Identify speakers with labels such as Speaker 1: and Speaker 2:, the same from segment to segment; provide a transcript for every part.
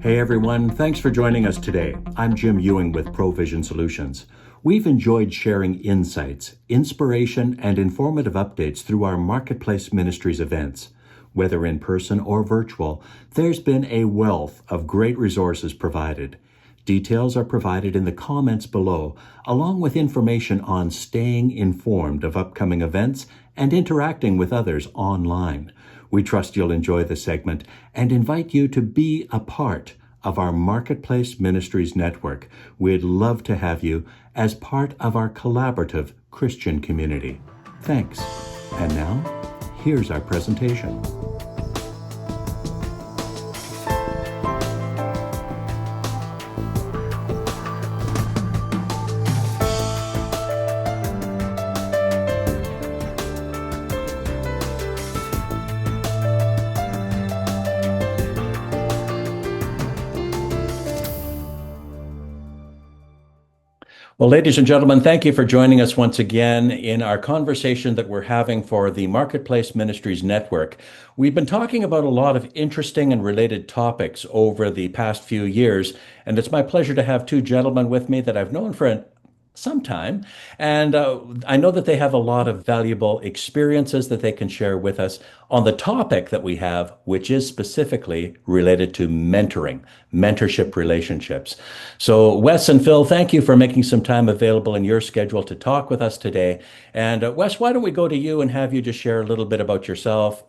Speaker 1: Hey everyone, thanks for joining us today. I'm Jim Ewing with Provision Solutions. We've enjoyed sharing insights, inspiration, and informative updates through our Marketplace Ministries events. Whether in person or virtual, there's been a wealth of great resources provided. Details are provided in the comments below, along with information on staying informed of upcoming events and interacting with others online. We trust you'll enjoy the segment and invite you to be a part of our Marketplace Ministries Network. We'd love to have you as part of our collaborative Christian community. Thanks. And now, here's our presentation. Well, ladies and gentlemen, thank you for joining us once again in our conversation that we're having for the Marketplace Ministries Network. We've been talking about a lot of interesting and related topics over the past few years, and it's my pleasure to have two gentlemen with me that I've known for some time. And I know that they have a lot of valuable experiences that they can share with us on the topic that we have, which is specifically related to mentorship relationships. So Wes and Phil, thank you for making some time available in your schedule to talk with us today. And Wes, why don't we go to you and have you just share a little bit about yourself,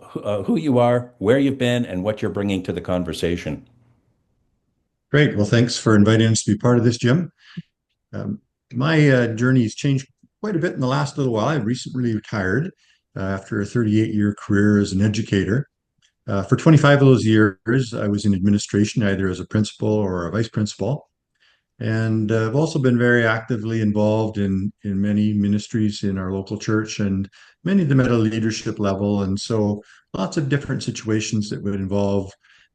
Speaker 1: who you are, where you've been, and what you're bringing to the conversation.
Speaker 2: Great. Well, thanks for inviting us to be part of this, Jim. Um, my journey has changed quite a bit in the last little while. I recently retired after a 38-year career as an educator. For 25 of those years, I was in administration, either as a principal or a vice principal. And I've also been very actively involved in many ministries in our local church, and many of them at a leadership level. And so lots of different situations that would involve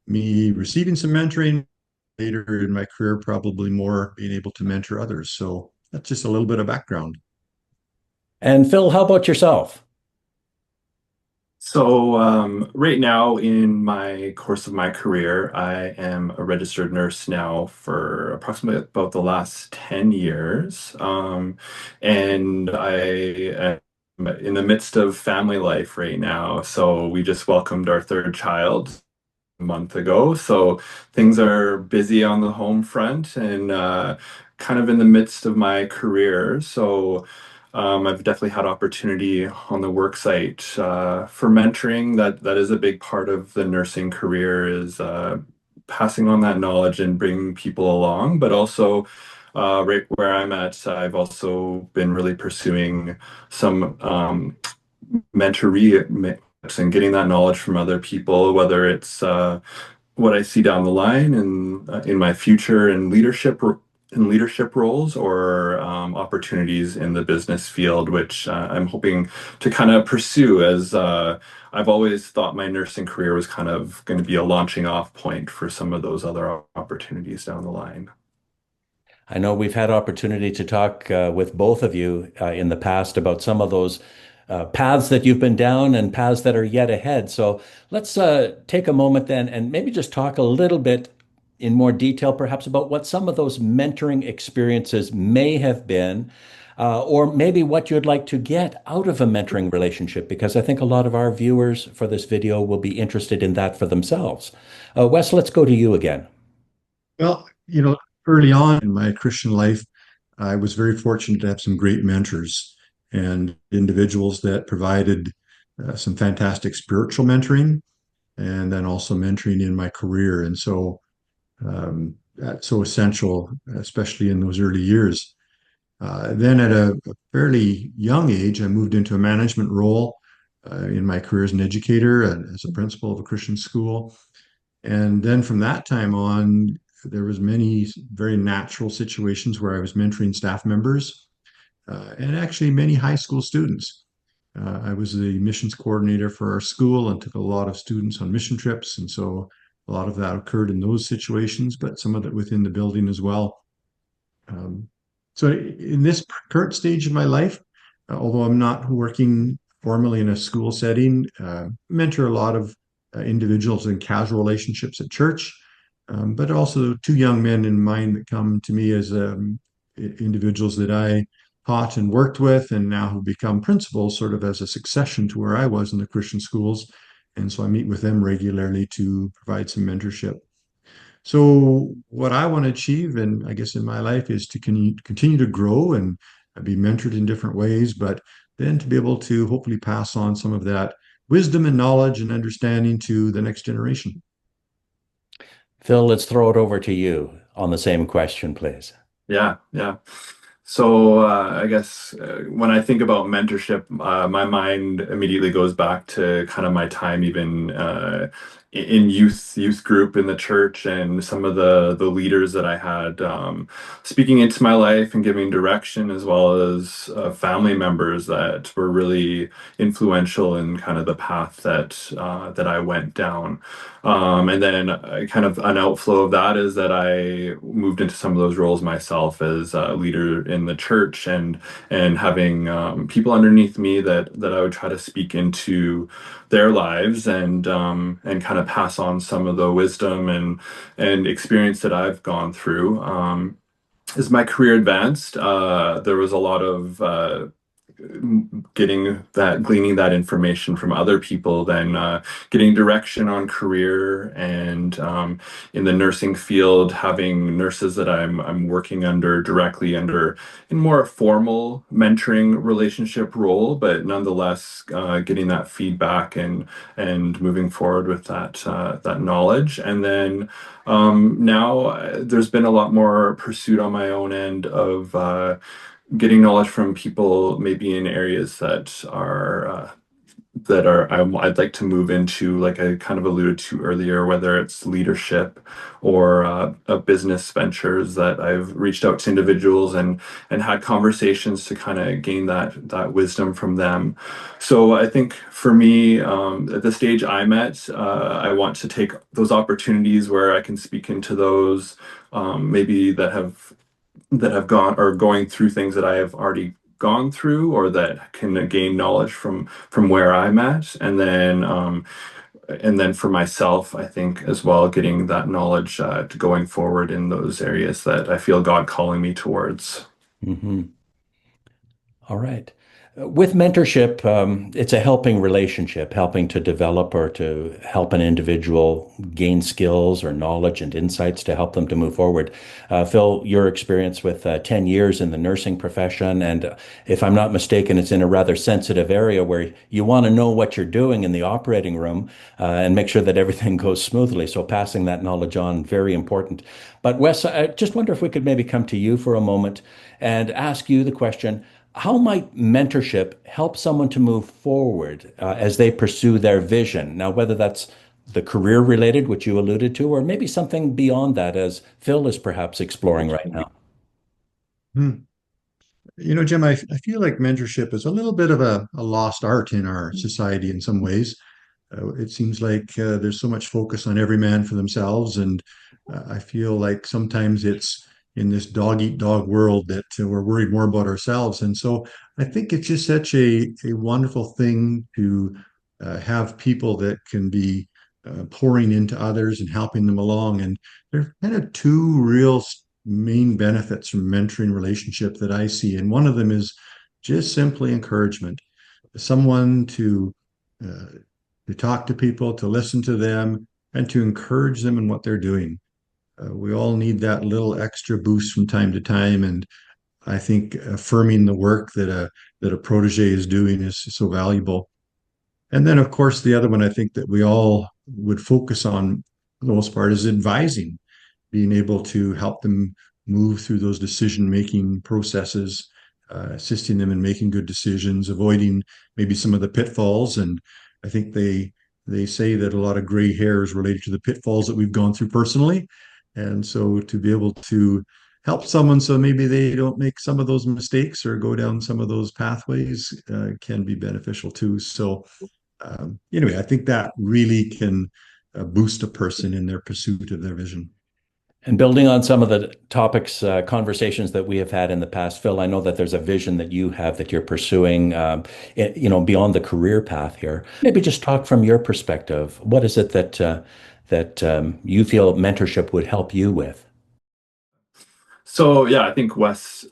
Speaker 2: me receiving some mentoring, later in my career, probably more being able to mentor others. So that's just a little bit of background.
Speaker 1: And Phil, how about yourself?
Speaker 3: Right now in my course of my career, I am a registered nurse now for approximately about the last 10 years. And I am in the midst of family life right now. So we just welcomed our third child a month ago. So things are busy on the home front and kind of in the midst of my career. I've definitely had opportunity on the work site for mentoring. That is a big part of the nursing career, is passing on that knowledge and bringing people along. But also, right where I'm at, I've also been really pursuing some mentoree and getting that knowledge from other people, whether it's what I see down the line and in my future in leadership roles, or opportunities in the business field, which I'm hoping to kind of pursue, as I've always thought my nursing career was kind of going to be a launching off point for some of those other opportunities down the line.
Speaker 1: I know we've had opportunity to talk with both of you in the past about some of those paths that you've been down and paths that are yet ahead. So let's take a moment then and maybe just talk a little bit in more detail, perhaps about what some of those mentoring experiences may have been, or maybe what you'd like to get out of a mentoring relationship, because I think a lot of our viewers for this video will be interested in that for themselves. Wes, let's go to you again.
Speaker 2: Well, early on in my Christian life, I was very fortunate to have some great mentors and individuals that provided some fantastic spiritual mentoring, and then also mentoring in my career. And so that's so essential, especially in those early years. Then at a fairly young age, I moved into a management role in my career as an educator and as a principal of a Christian school. And then from that time on, there was many very natural situations where I was mentoring staff members and actually many high school students. I was the missions coordinator for our school and took a lot of students on mission trips. And so a lot of that occurred in those situations, but some of it within the building as well. Um, so in this current stage of my life, although I'm not working formally in a school setting, mentor a lot of individuals in casual relationships at church, but also two young men in mind that come to me as individuals that I taught and worked with, and now have become principals, sort of as a succession to where I was in the Christian schools. And so I meet with them regularly to provide some mentorship. So what I want to achieve, and I guess in my life, is to continue to grow and be mentored in different ways, but then to be able to hopefully pass on some of that wisdom and knowledge and understanding to the next generation.
Speaker 1: Phil, let's throw it over to you on the same question, please.
Speaker 3: Yeah, yeah. So I guess when I think about mentorship, my mind immediately goes back to kind of my time even in youth group in the church, and some of the leaders that I had speaking into my life and giving direction, as well as family members that were really influential in kind of the path that I went down. And then kind of an outflow of that is that I moved into some of those roles myself as a leader in the church, and having people underneath me that I would try to speak into their lives, and kind of pass on some of the wisdom and experience that I've gone through. As my career advanced, there was a lot of gleaning that information from other people, then getting direction on career, and in the nursing field, having nurses that I'm working under directly under in more formal mentoring relationship role, but nonetheless getting that feedback and moving forward with that knowledge. And then now there's been a lot more pursuit on my own end of getting knowledge from people maybe in areas I'd like to move into, like I kind of alluded to earlier, whether it's leadership or business ventures, that I've reached out to individuals and had conversations to kind of gain that wisdom from them. So I think for me, at the stage I'm at, I want to take those opportunities where I can speak into those maybe that have gone or going through things that I have already gone through, or that can gain knowledge from where I'm at. And then for myself, I think as well, getting that knowledge to going forward in those areas that I feel God calling me towards.
Speaker 1: Mhm. All right. With mentorship, it's a helping relationship, helping to develop or to help an individual gain skills or knowledge and insights to help them to move forward. Phil, your experience with 10 years in the nursing profession, and if I'm not mistaken, it's in a rather sensitive area where you want to know what you're doing in the operating room and make sure that everything goes smoothly. So passing that knowledge on, very important. But Wes, I just wonder if we could maybe come to you for a moment and ask you the question. How might mentorship help someone to move forward as they pursue their vision? Now, whether that's the career related, which you alluded to, or maybe something beyond that, as Phil is perhaps exploring right now.
Speaker 2: Hmm. Jim, I feel like mentorship is a little bit of a lost art in our society in some ways. It seems like there's so much focus on every man for themselves, and I feel like sometimes it's in this dog eat dog world that we're worried more about ourselves. And so I think it's just such a wonderful thing to have people that can be pouring into others and helping them along. And there are kind of two real main benefits from mentoring relationship that I see, and one of them is just simply encouragement. Someone uh, to talk to people, to listen to them, and to encourage them in what they're doing. We all need that little extra boost from time to time, and I think affirming the work that a protege is doing is so valuable. And then, of course, the other one I think that we all would focus on for the most part is advising, being able to help them move through those decision-making processes, assisting them in making good decisions, avoiding maybe some of the pitfalls. And I think they say that a lot of gray hair is related to the pitfalls that we've gone through personally. And so to be able to help someone so maybe they don't make some of those mistakes or go down some of those pathways can be beneficial too. So anyway, I think that really can boost a person in their pursuit of their vision.
Speaker 1: And building on some of the topics, conversations that we have had in the past, Phil, I know that there's a vision that you have that you're pursuing, beyond the career path here. Maybe just talk from your perspective. What is it that that you feel mentorship would help you with?
Speaker 3: So yeah, I think Wes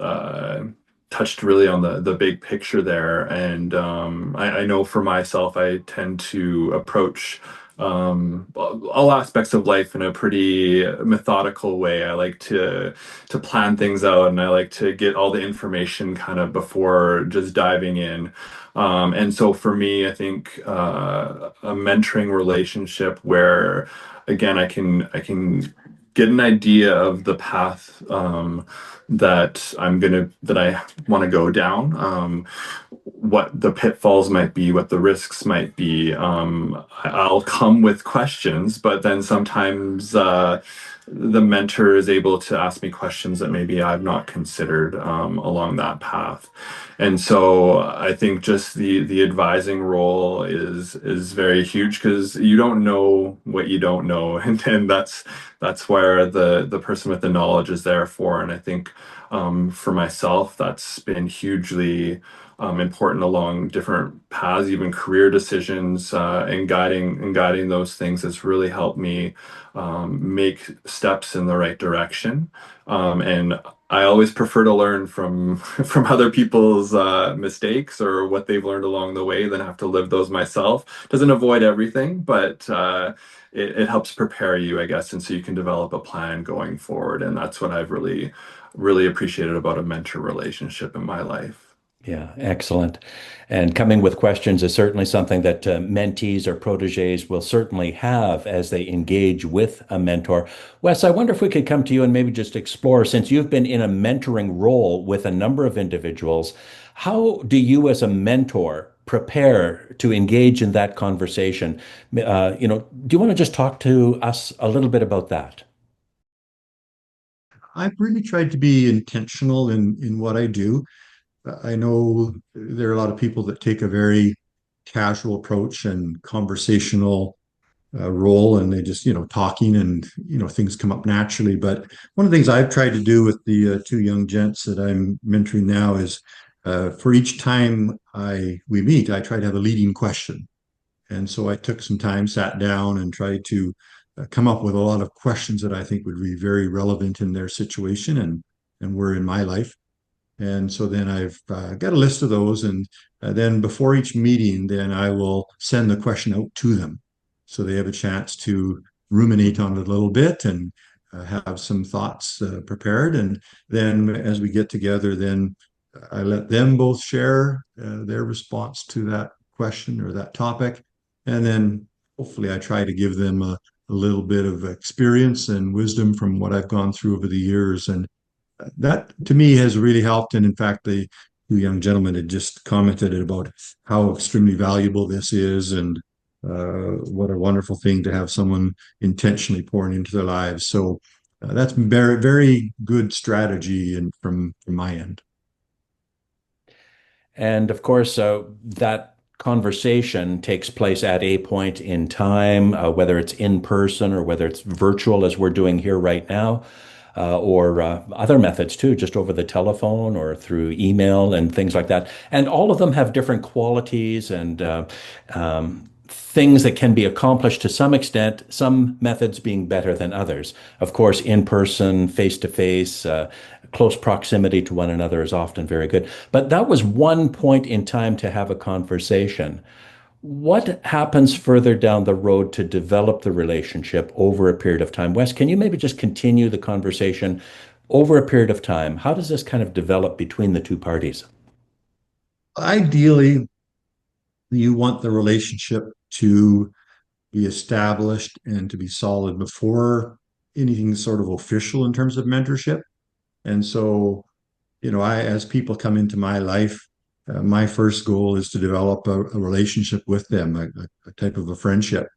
Speaker 3: touched really on the big picture there, and I know for myself, I tend to approach all aspects of life in a pretty methodical way. I like to plan things out, and I like to get all the information kind of before just diving in. And so for me, I think a mentoring relationship where again I can get an idea of the path that I want to go down, what the pitfalls might be, what the risks might be. I'll come with questions, but then sometimes the mentor is able to ask me questions that maybe I've not considered along that path. And so I think just the advising role is very huge because you don't know what you don't know, and that's where the person with the knowledge is there for. And I think for myself, that's been hugely important along different paths, even career decisions, and guiding those things has really helped me make steps in the right direction. And I always prefer to learn from from other people's mistakes or what they've learned along the way than have to live those myself. Doesn't avoid everything, but it helps prepare you, I guess, and so you can develop a plan going forward. And that's what I've really appreciated about a mentor relationship in my life.
Speaker 1: Yeah, excellent. And coming with questions is certainly something that mentees or proteges will certainly have as they engage with a mentor. Wes, I wonder if we could come to you and maybe just explore, since you've been in a mentoring role with a number of individuals, how do you as a mentor prepare to engage in that conversation? Do you want to just talk to us a little bit about that?
Speaker 2: I've really tried to be intentional in what I do. I know there are a lot of people that take a very casual approach and conversational role, and they just, talking and, things come up naturally. But one of the things I've tried to do with the two young gents that I'm mentoring now is for each time we meet, I try to have a leading question. And so I took some time, sat down, and tried to come up with a lot of questions that I think would be very relevant in their situation and were in my life. And so then I've got a list of those, and then before each meeting, then I will send the question out to them, so they have a chance to ruminate on it a little bit and have some thoughts prepared. And then as we get together, then I let them both share their response to that question or that topic, and then hopefully I try to give them a little bit of experience and wisdom from what I've gone through over the years. And that to me has really helped. And in fact, the two young gentlemen had just commented about how extremely valuable this is, and what a wonderful thing to have someone intentionally pouring into their lives. So that's been very, very good strategy and from my end.
Speaker 1: And of course, that conversation takes place at a point in time, whether it's in person or whether it's virtual, as we're doing here right now, or other methods too, just over the telephone or through email and things like that. And all of them have different qualities and things that can be accomplished to some extent, some methods being better than others. Of course, in person, face to face, close proximity to one another is often very good. But that was one point in time to have a conversation. What happens further down the road to develop the relationship over a period of time? Wes, can you maybe just continue the conversation over a period of time? How does this kind of develop between the two parties?
Speaker 2: Ideally, you want the relationship to be established and to be solid before anything sort of official in terms of mentorship. And so, as people come into my life, my first goal is to develop a relationship with them, a type of a friendship.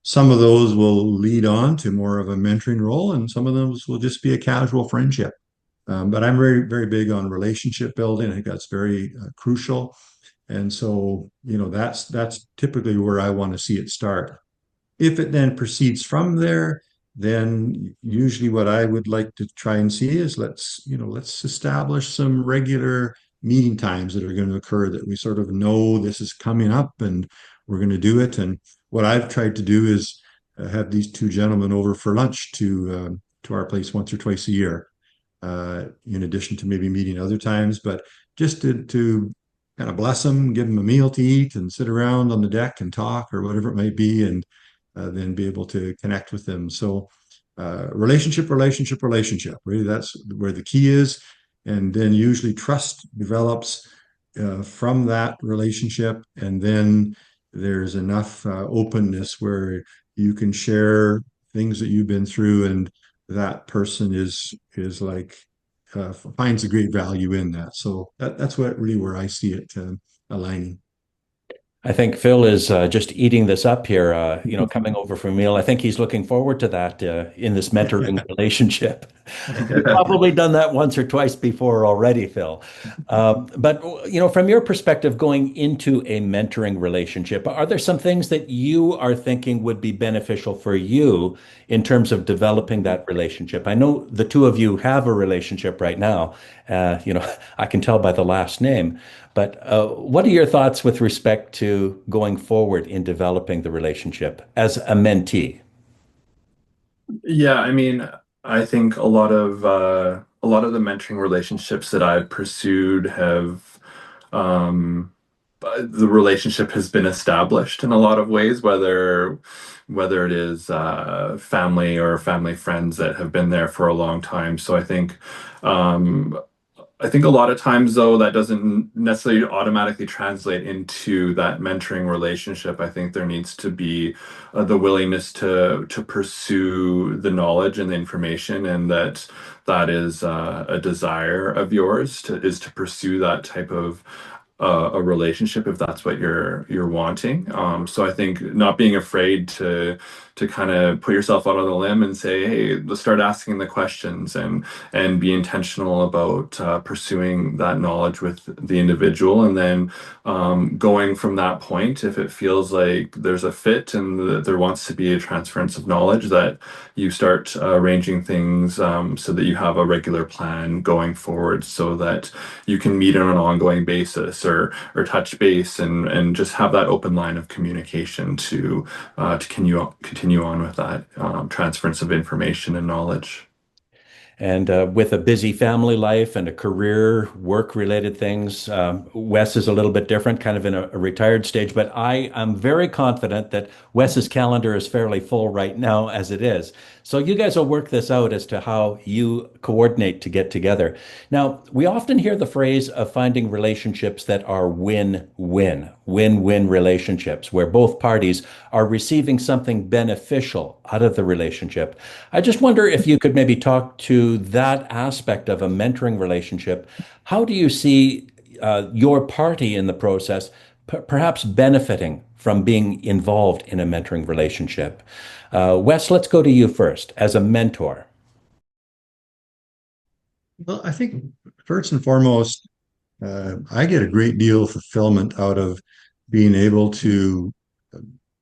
Speaker 2: Some of those will lead on to more of a mentoring role, and some of those will just be a casual friendship. But I'm very, very big on relationship building. I think that's very crucial. And so, that's typically where I want to see it start. If it then proceeds from there, then usually what I would like to try and see is let's establish some regular meeting times that are going to occur, that we sort of know this is coming up and we're going to do it. And what I've tried to do is have these two gentlemen over for lunch to our place once or twice a year, in addition to maybe meeting other times, but just to kind of bless them, give them a meal to eat, and sit around on the deck and talk or whatever it might be, and then be able to connect with them. So, relationship, relationship, relationship. Really, that's where the key is. And then usually trust develops from that relationship. And then there's enough openness where you can share things that you've been through, and that person is like finds a great value in that. So that's what really where I see it aligning.
Speaker 1: I think Phil is just eating this up here, coming over for a meal. I think he's looking forward to that in this mentoring relationship. You've probably done that once or twice before already, Phil. But from your perspective, going into a mentoring relationship, are there some things that you are thinking would be beneficial for you in terms of developing that relationship? I know the two of you have a relationship right now. I can tell by the last name. But what are your thoughts with respect to going forward in developing the relationship as a mentee?
Speaker 3: Yeah, I mean, I think a lot of the mentoring relationships that I've pursued have the relationship has been established in a lot of ways, whether it is family or family friends that have been there for a long time. So um, I think a lot of times, though, that doesn't necessarily automatically translate into that mentoring relationship. I think there needs to be the willingness to pursue the knowledge and the information, and that is a desire of yours to pursue that type of a relationship if that's what you're wanting. So I think not being afraid to kind of put yourself out on a limb and say, hey, let's start asking the questions and be intentional about pursuing that knowledge with the individual, and then going from that point, if it feels like there's a fit and there wants to be a transference of knowledge, that you start arranging things so that you have a regular plan going forward, so that you can meet on an ongoing basis or touch base and just have that open line of communication to continue on with that transference of information and knowledge.
Speaker 1: And with a busy family life and a career, work-related things, Wes is a little bit different, kind of in a retired stage. But I am very confident that Wes's calendar is fairly full right now as it is. So you guys will work this out as to how you coordinate to get together. Now, we often hear the phrase of finding relationships that are win-win, win-win relationships, where both parties are receiving something beneficial out of the relationship. I just wonder if you could maybe talk to that aspect of a mentoring relationship. How do you see your party in the process perhaps benefiting from being involved in a mentoring relationship? Wes, let's go to you first as a mentor.
Speaker 2: Well, I think first and foremost, I get a great deal of fulfillment out of being able to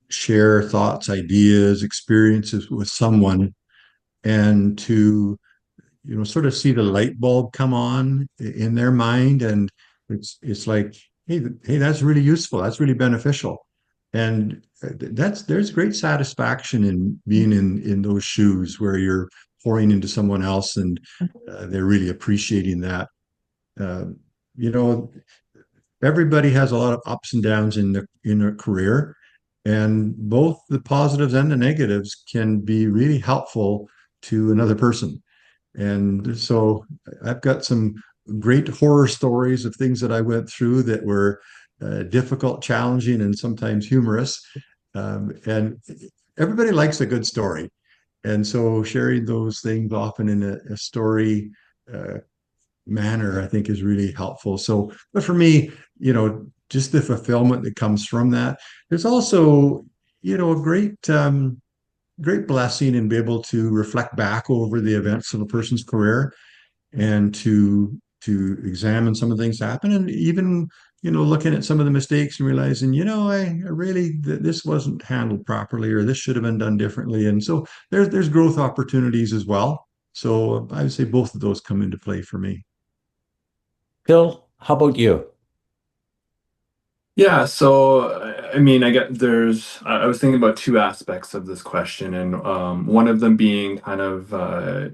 Speaker 2: share thoughts, ideas, experiences with someone, and to sort of see the light bulb come on in their mind, and it's like, hey, that's really useful, that's really beneficial, and there's great satisfaction in being in those shoes where you're pouring into someone else, and they're really appreciating that. uh, you know Everybody has a lot of ups and downs in their career, and both the positives and the negatives can be really helpful to another person. And so I've got some great horror stories of things that I went through that were difficult, challenging, and sometimes humorous. And everybody likes a good story. And so sharing those things often in a story uh, manner, I think is really helpful. So, but for me, just the fulfillment that comes from that. There's also, a great blessing in be able to reflect back over the events of a person's career, and to examine some of the things that happen, and even looking at some of the mistakes and realizing, I really this wasn't handled properly, or this should have been done differently. And so there's growth opportunities as well. So I would say both of those come into play for me.
Speaker 1: Phil, how about you?
Speaker 3: Yeah, so I mean, I get there's. I was thinking about two aspects of this question, and one of them being kind of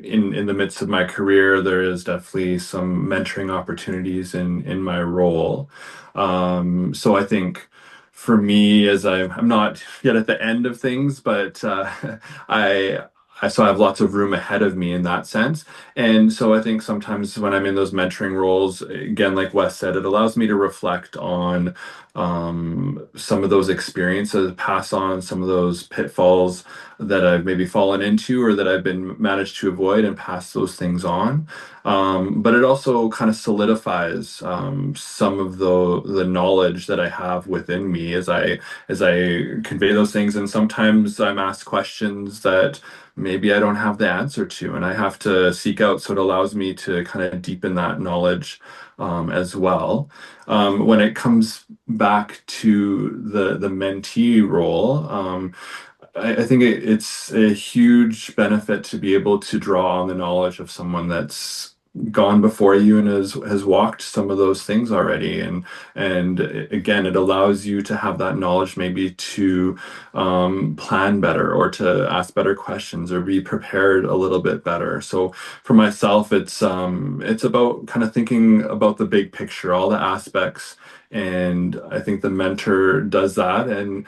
Speaker 3: in the midst of my career, there is definitely some mentoring opportunities in my role. So I think for me, as I'm not yet at the end of things, but I. So I have lots of room ahead of me in that sense. And so I think sometimes when I'm in those mentoring roles, again, like Wes said, it allows me to reflect on some of those experiences, pass on some of those pitfalls that I've maybe fallen into or that I've been managed to avoid and pass those things on. But it also kind of solidifies some of the knowledge that I have within me as I convey those things. And sometimes I'm asked questions that maybe I don't have the answer to, and I have to seek out. So it allows me to kind of deepen that knowledge as well. When it comes back to the mentee role, I think it's a huge benefit to be able to draw on the knowledge of someone that's gone before you and has walked some of those things already. And again, it allows you to have that knowledge maybe to plan better or to ask better questions or be prepared a little bit better. So for myself, it's about kind of thinking about the big picture, all the aspects. And I think the mentor does that. And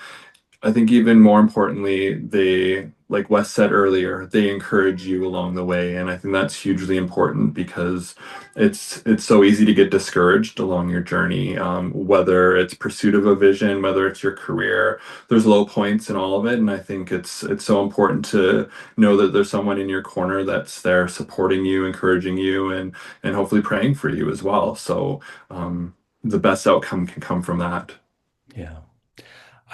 Speaker 3: I think even more importantly, they, like Wes said earlier, they encourage you along the way. And I think that's hugely important because it's so easy to get discouraged along your journey, whether it's pursuit of a vision, whether it's your career. There's low points in all of it. And I think it's so important to know that there's someone in your corner that's there supporting you, encouraging you, and hopefully praying for you as well. So the best outcome can come from that.
Speaker 1: Yeah.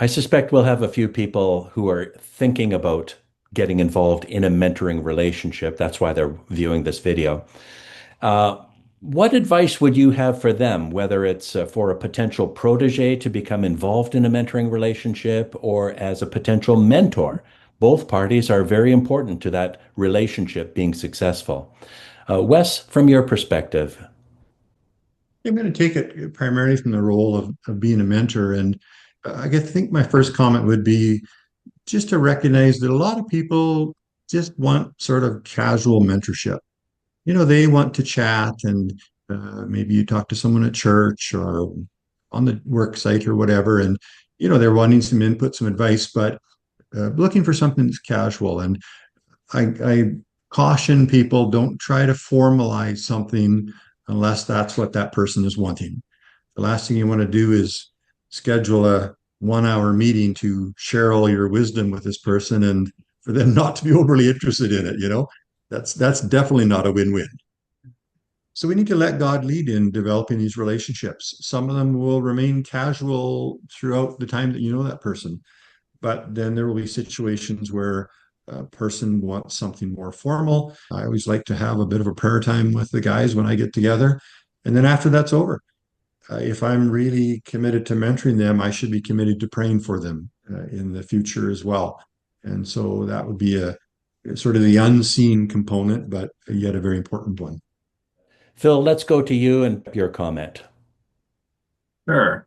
Speaker 1: I suspect we'll have a few people who are thinking about getting involved in a mentoring relationship. That's why they're viewing this video. Uh, what advice would you have for them, whether it's for a potential protege to become involved in a mentoring relationship or as a potential mentor? Both parties are very important to that relationship being successful. Wes, from your perspective.
Speaker 2: I'm going to take it primarily from the role of being a mentor. And think my first comment would be just to recognize that a lot of people just want sort of casual mentorship. They want to chat and maybe you talk to someone at church or on the work site or whatever. And, they're wanting some input, some advice, but looking for something that's casual. And I caution people, don't try to formalize something unless that's what that person is wanting. The last thing you want to do is schedule a 1 hour meeting to share all your wisdom with this person and for them not to be overly interested in it. That's definitely not a win-win. So we need to let God lead in developing these relationships. Some of them will remain casual throughout the time that you know that person, but then there will be situations where a person wants something more formal. I always like to have a bit of a prayer time with the guys when I get together. And then after that's over, if I'm really committed to mentoring them, I should be committed to praying for them in the future as well. And so that would be a sort of the unseen component, but yet a very important one.
Speaker 1: Phil, let's go to you and your comment.
Speaker 3: Sure.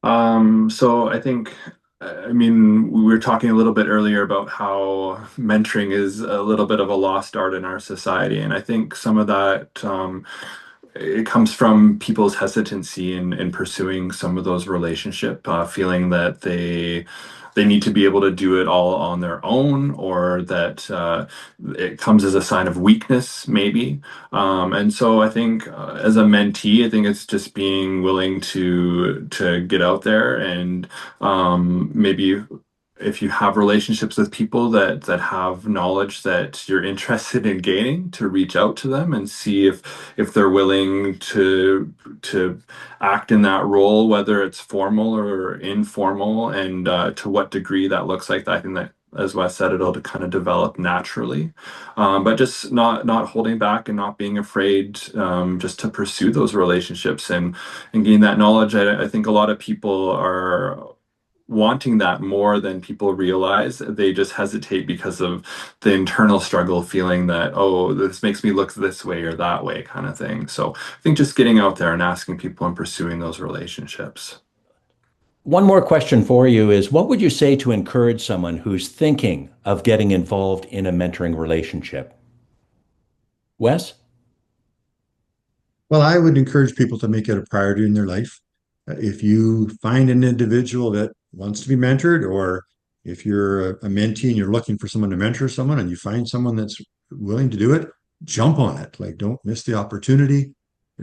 Speaker 3: So I think, I mean, we were talking a little bit earlier about how mentoring is a little bit of a lost art in our society. And I think some of that, it comes from people's hesitancy in pursuing some of those relationship, feeling that they need to be able to do it all on their own, or that it comes as a sign of weakness, maybe. And so I think as a mentee, I think it's just being willing to get out there and maybe if you have relationships with people that have knowledge that you're interested in gaining, to reach out to them and see if they're willing to act in that role, whether it's formal or informal, and to what degree that looks like. I think that, as Wes said, it'll kind of develop naturally, but just not holding back and not being afraid, just to pursue those relationships and gain that knowledge. I think a lot of people are wanting that more than people realize. They just hesitate because of the internal struggle, feeling that, oh, this makes me look this way or that way, kind of thing. So I think just getting out there and asking people and pursuing those relationships.
Speaker 1: One more question for you is what would you say to encourage someone who's thinking of getting involved in a mentoring relationship? Wes?
Speaker 2: Well, I would encourage people to make it a priority in their life. If you find an individual that wants to be mentored, or if you're a mentee and you're looking for someone to mentor someone and you find someone that's willing to do it, jump on it. Like, don't miss the opportunity.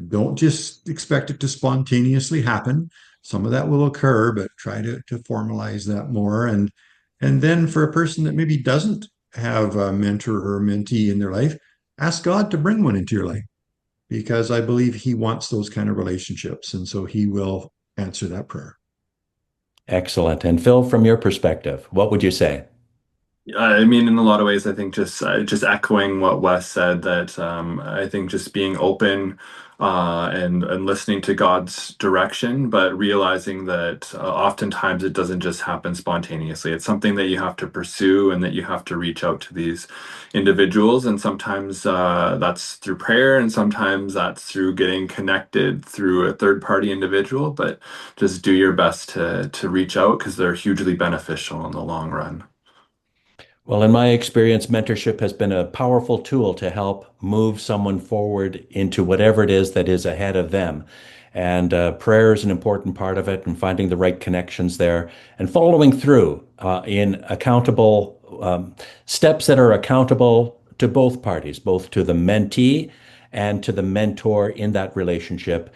Speaker 2: Don't just expect it to spontaneously happen. Some of that will occur, but try to formalize that more. And then for a person that maybe doesn't have a mentor or a mentee in their life, ask God to bring one into your life because I believe he wants those kind of relationships. And so he will answer that prayer.
Speaker 1: Excellent. And Phil, from your perspective, what would you say?
Speaker 3: I mean, in a lot of ways, I think just echoing what Wes said, that I think just being open and listening to God's direction, but realizing that oftentimes it doesn't just happen spontaneously. It's something that you have to pursue and that you have to reach out to these individuals, and sometimes that's through prayer, and sometimes that's through getting connected through a third party individual. But just do your best to reach out because they're hugely beneficial in the long run.
Speaker 1: Well, in my experience, mentorship has been a powerful tool to help move someone forward into whatever it is that is ahead of them. And prayer is an important part of it, and finding the right connections there and following through in accountable steps that are accountable to both parties, both to the mentee and to the mentor in that relationship.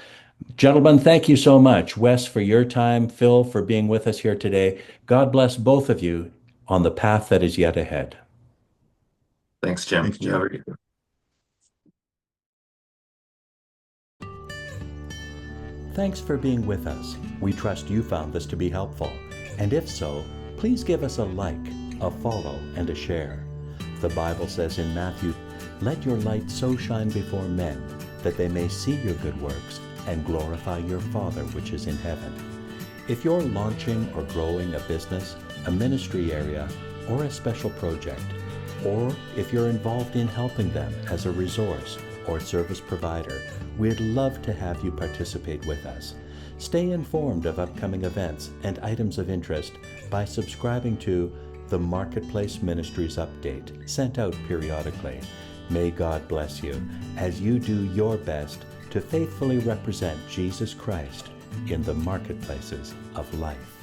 Speaker 1: Gentlemen, thank you so much. Wes, for your time, Phil, for being with us here today. God bless both of you on the path that is yet ahead.
Speaker 3: Thanks, Jim.
Speaker 2: Thanks,
Speaker 3: You have
Speaker 2: Jim.
Speaker 3: a good
Speaker 1: Thanks for being with us. We trust you found this to be helpful. And if so, please give us a like, a follow, and a share. The Bible says in Matthew, "Let your light so shine before men that they may see your good works and glorify your Father which is in heaven." If you're launching or growing a business, a ministry area, or a special project, or if you're involved in helping them as a resource or service provider, we'd love to have you participate with us. Stay informed of upcoming events and items of interest by subscribing to the Marketplace Ministries Update, sent out periodically. May God bless you as you do your best to faithfully represent Jesus Christ in the marketplaces of life.